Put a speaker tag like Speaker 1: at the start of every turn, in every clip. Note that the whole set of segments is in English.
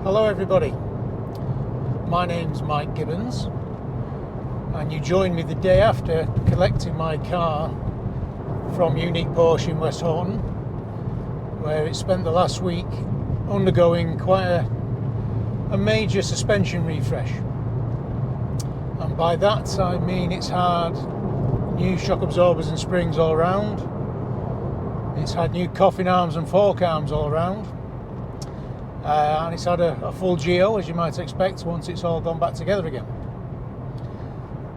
Speaker 1: Hello everybody, my name's Mike Gibbons and you joined me the day after collecting my car from Unique Porsche in Westhoughton, where it spent the last week undergoing quite a major suspension refresh. And by that I mean it's had new shock absorbers and springs all around, it's had new coffin arms and fork arms all around, and it's had a full geo, as you might expect, once it's all gone back together again.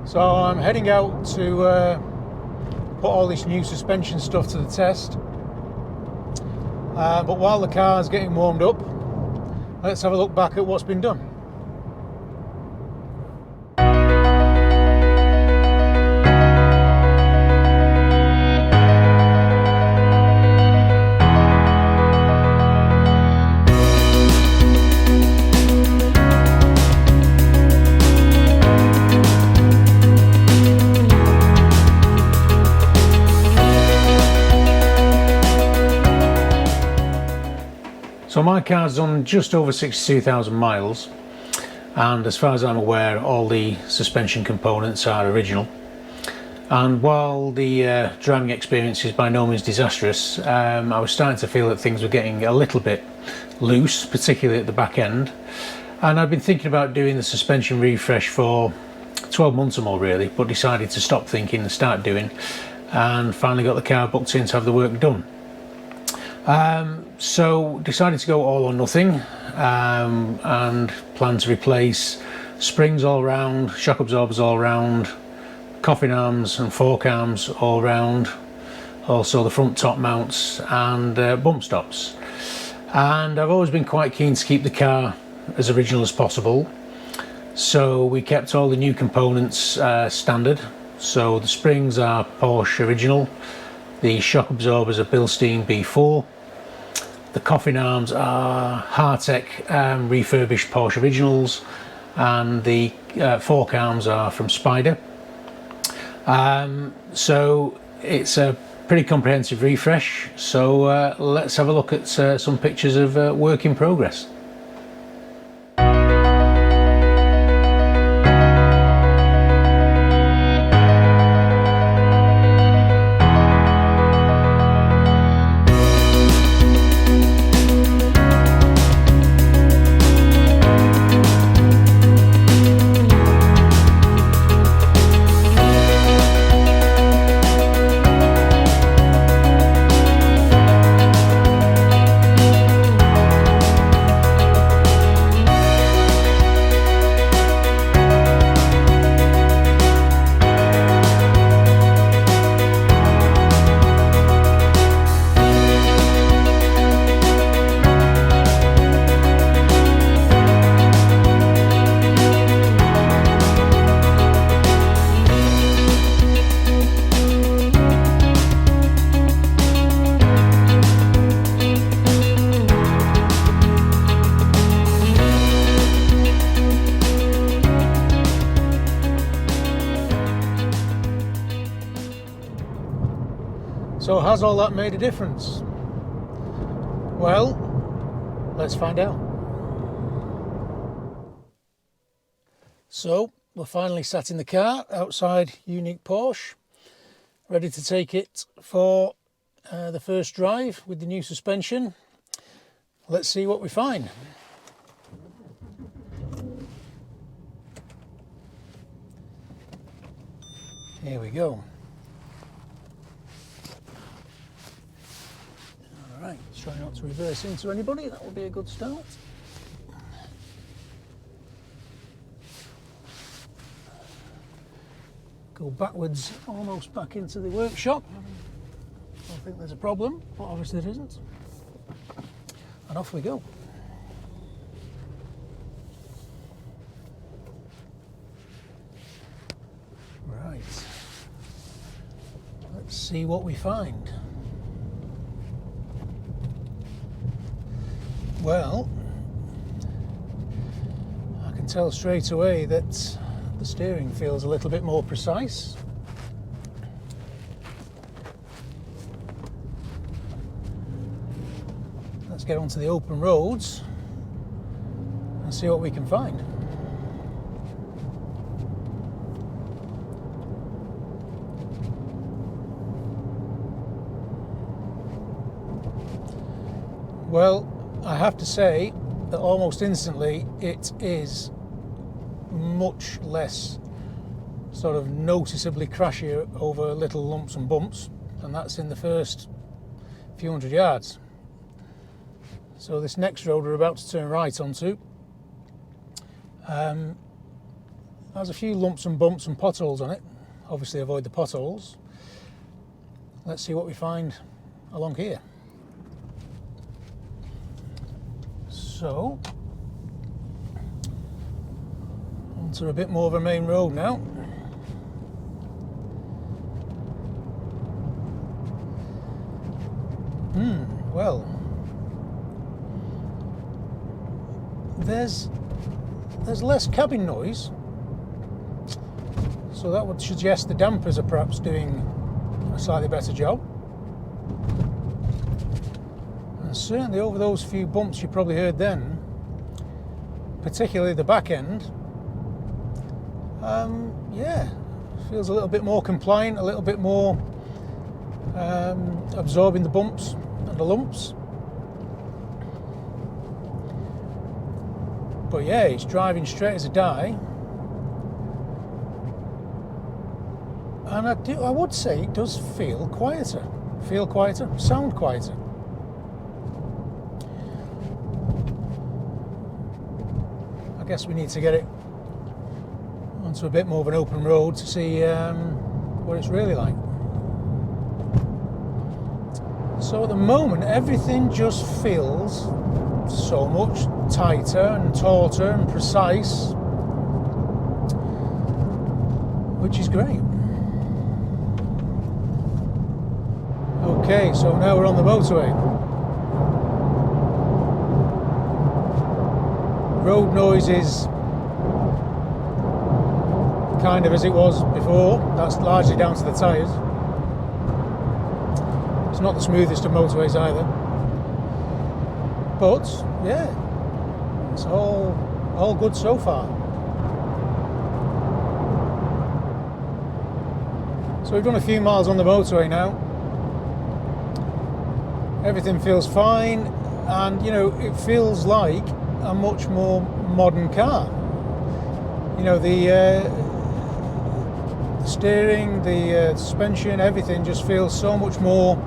Speaker 1: So I'm heading out to put all this new suspension stuff to the test, but while the car's getting warmed up, let's have a look back at what's been done. So my car's done just over 62,000 miles, and as far as I'm aware all the suspension components are original. And while the driving experience is by no means disastrous, I was starting to feel that things were getting a little bit loose, particularly at the back end. And I've been thinking about doing the suspension refresh for 12 months or more really, but decided to stop thinking and start doing, and finally got the car booked in to have the work done. So decided to go all or nothing, and plan to replace springs all round, shock absorbers all round, coffin arms and fork arms all round, also the front top mounts and bump stops. And I've always been quite keen to keep the car as original as possible, so we kept all the new components standard. So the springs are Porsche original, the shock absorbers are Bilstein B4, the coffin arms are Hartec refurbished Porsche originals, and the fork arms are from Spider. So it's a pretty comprehensive refresh, so let's have a look at some pictures of work in progress. So has all that made a difference? Well, let's find out. So we're finally sat in the car outside Unique Porsche, ready to take it for the first drive with the new suspension. Let's see what we find. Here we go. Right, try not to reverse into anybody, that would be a good start. Go backwards, almost back into the workshop. I don't think there's a problem, but obviously there isn't. And off we go. Right, let's see what we find. Well, I can tell straight away that the steering feels a little bit more precise. Let's get onto the open roads and see what we can find. Well, I have to say that almost instantly it is much less sort of noticeably crashier over little lumps and bumps, and that's in the first few hundred yards. So this next road we're about to turn right onto has a few lumps and bumps and potholes on it. Obviously avoid the potholes. Let's see what we find along here. So, onto a bit more of a main road now. Well, there's less cabin noise, so that would suggest the dampers are perhaps doing a slightly better job. And certainly over those few bumps you probably heard then, particularly the back end, yeah, feels a little bit more compliant, a little bit more absorbing the bumps and the lumps. But yeah, it's driving straight as a die, and I would say it does feel quieter, sound quieter. I guess we need to get it onto a bit more of an open road to see what it's really like. So at the moment, everything just feels so much tighter and tauter and precise, which is great. Okay, so now we're on the motorway. Road noise is kind of as it was before. That's largely down to the tyres. It's not the smoothest of motorways either. But yeah, it's all good so far. So we've done a few miles on the motorway now. Everything feels fine, and you know, it feels like a much more modern car. You know, the steering, the suspension, everything just feels so much more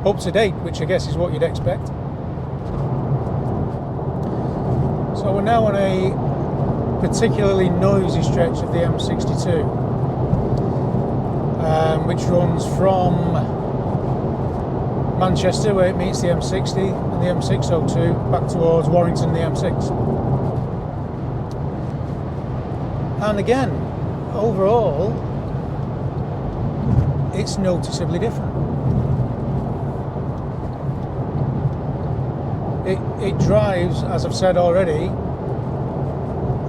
Speaker 1: up to date, which I guess is what you'd expect. So we're now on a particularly noisy stretch of the M62, which runs from Manchester, where it meets the M60 and the M602, back towards Warrington and the M6. And again, overall, it's noticeably different. It drives, as I've said already,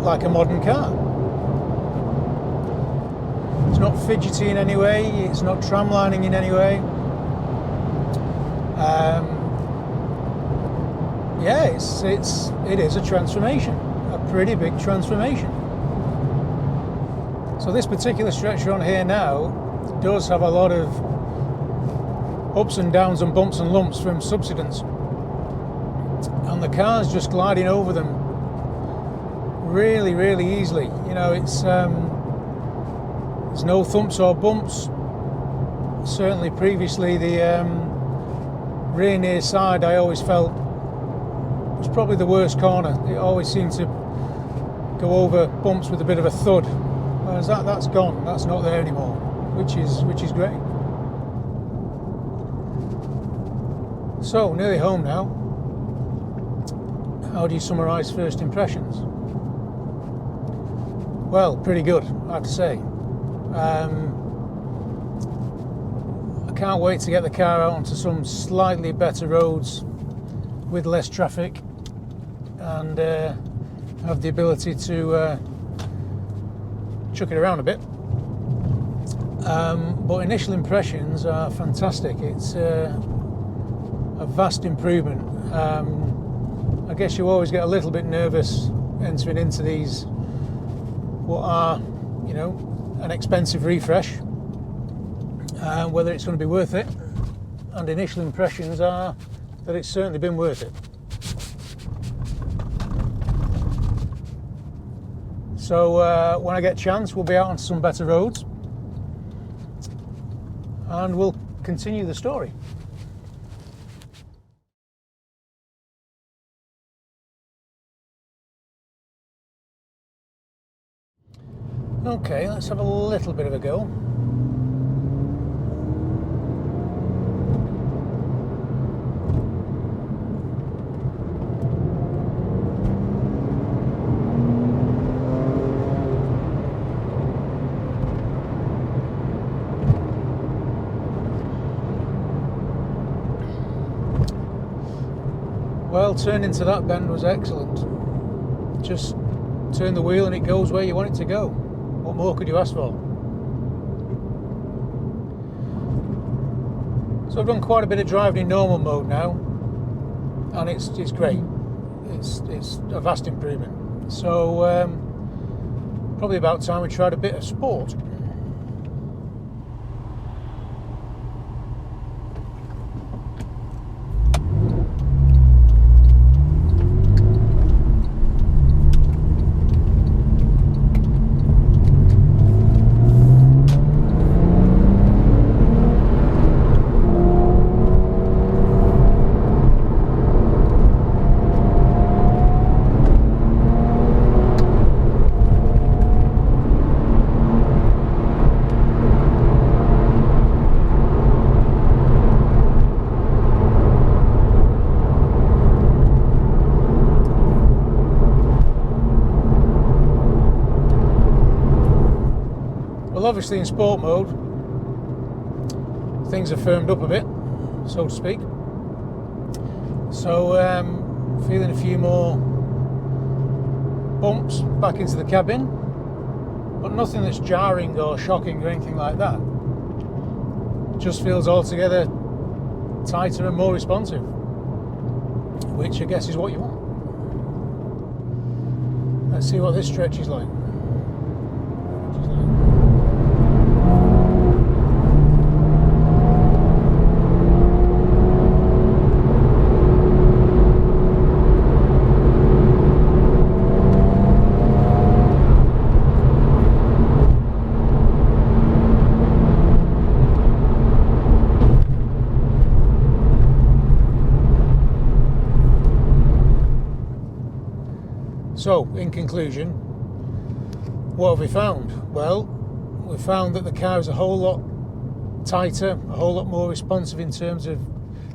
Speaker 1: like a modern car. It's not fidgety in any way, it's not tramlining in any way. Yeah, it is a transformation, a pretty big transformation. So this particular stretch on here now does have a lot of ups and downs and bumps and lumps from subsidence, and the car's just gliding over them really, really easily. You know, it's there's no thumps or bumps. Certainly previously the rear near side I always felt was probably the worst corner. It always seemed to go over bumps with a bit of a thud, whereas that's gone. That's not there anymore, which is great. So nearly home now. How do you summarise first impressions? Well, pretty good, I have to say. I can't wait to get the car out onto some slightly better roads with less traffic, and have the ability to chuck it around a bit. But initial impressions are fantastic. It's a vast improvement. I I guess you always get a little bit nervous entering into these, what are, you know, an expensive refresh, whether it's going to be worth it. And initial impressions are that it's certainly been worth it. So when I get a chance, we'll be out on some better roads and we'll continue the story. Okay, let's have a little bit of a go. Well, turning into that bend was excellent. Just turn the wheel and it goes where you want it to go. What more could you ask for? So I've done quite a bit of driving in normal mode now, and it's great. It's a vast improvement. So probably about time we tried a bit of sport. Well, obviously in sport mode, things are firmed up a bit, so to speak. So feeling a few more bumps back into the cabin, but nothing that's jarring or shocking or anything like that. Just feels altogether tighter and more responsive, which I guess is what you want. Let's see what this stretch is like. So, in conclusion, what have we found? Well, we found that the car is a whole lot tighter, a whole lot more responsive in terms of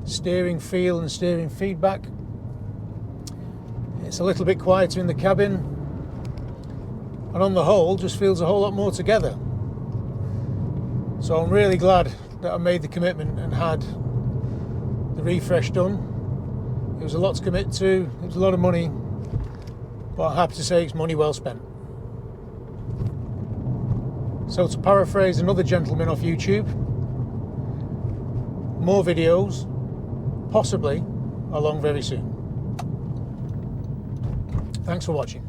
Speaker 1: steering feel and steering feedback. It's a little bit quieter in the cabin, and on the whole, just feels a whole lot more together. So I'm really glad that I made the commitment and had the refresh done. It was a lot to commit to, it was a lot of money, but I'm happy to say it's money well spent. So to paraphrase another gentleman off YouTube, more videos, possibly, along very soon. Thanks for watching.